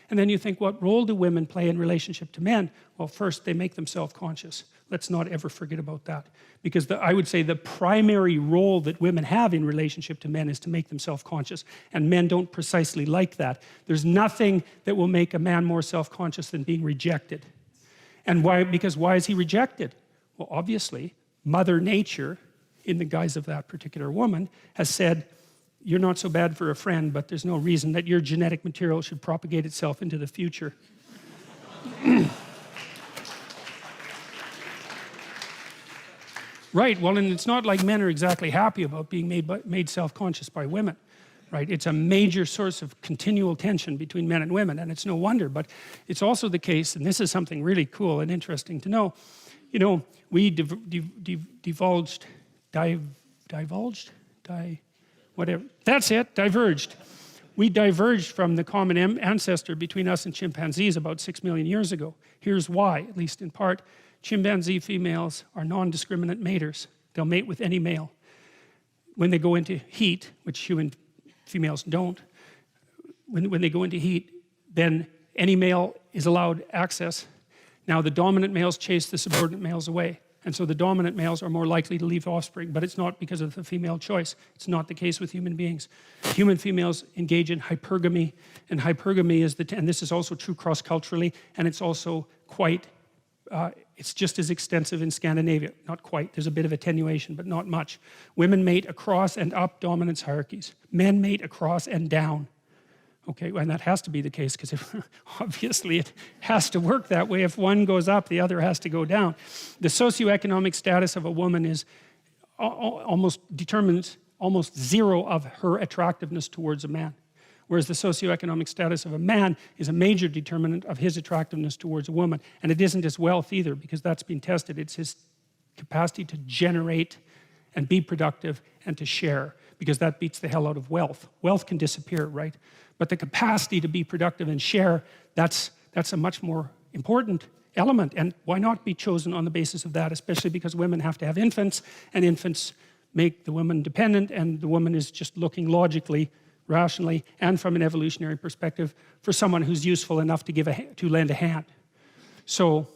And then you think, what role do women play in relationship to men? Well, first, they make them self-conscious. Let's not ever forget about that. Because I would say the primary role that women have in relationship to men is to make them self-conscious. And men don't precisely like that. There's nothing that will make a man more self-conscious than being rejected. And why? Because why is he rejected? Well, obviously, Mother Nature, in the guise of that particular woman, has said, you're not so bad for a friend, but there's no reason that your genetic material should propagate itself into the future. Right, well, and it's not like men are exactly happy about being made self-conscious by women. Right, it's a major source of continual tension between men and women, and it's no wonder. But it's also the case, and this is something really cool and interesting to know, you know, we diverged, we diverged from the common ancestor between us and chimpanzees about 6 million years ago. Here's why, at least in part. Chimpanzee females are non-discriminate maters. They'll mate with any male. When they go into heat, which human females don't, when they go into heat, then any male is allowed access. Now the dominant males chase the subordinate males away, and so the dominant males are more likely to leave offspring, but it's not because of the female choice. It's not the case with human beings. Human females engage in hypergamy, and hypergamy is and this is also true cross-culturally, and it's also quite it's just as extensive in Scandinavia. Not quite, there's a bit of attenuation, but not much. Women mate across and up dominance hierarchies. Men mate across and down. Okay, and that has to be the case, because obviously it has to work that way. If one goes up, the other has to go down. The socioeconomic status of a woman is determines almost zero of her attractiveness towards a man. Whereas the socioeconomic status of a man is a major determinant of his attractiveness towards a woman. And it isn't his wealth either, because that's been tested. It's his capacity to generate and be productive and to share, because that beats the hell out of wealth. Wealth can disappear, right? But the capacity to be productive and share, that's a much more important element. And why not be chosen on the basis of that, especially because women have to have infants, and infants make the woman dependent, and the woman is just looking logically, rationally, and from an evolutionary perspective for someone who's useful enough to lend a hand. So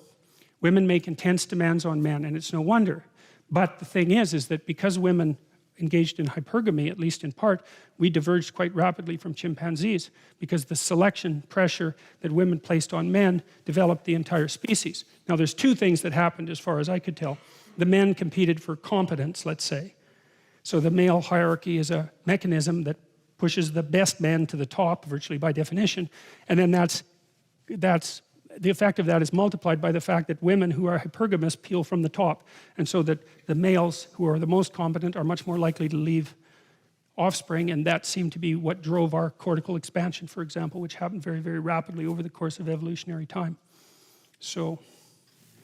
women make intense demands on men, and it's no wonder. But the thing is that because women engaged in hypergamy, at least in part, we diverged quite rapidly from chimpanzees, because the selection pressure that women placed on men developed the entire species. Now there's two things that happened as far as I could tell. The men competed for competence, let's say. So the male hierarchy is a mechanism that pushes the best men to the top, virtually by definition, and then that's the effect of that is multiplied by the fact that women who are hypergamous peel from the top, and so that the males who are the most competent are much more likely to leave offspring, and that seemed to be what drove our cortical expansion, for example, which happened very, very rapidly over the course of evolutionary time. So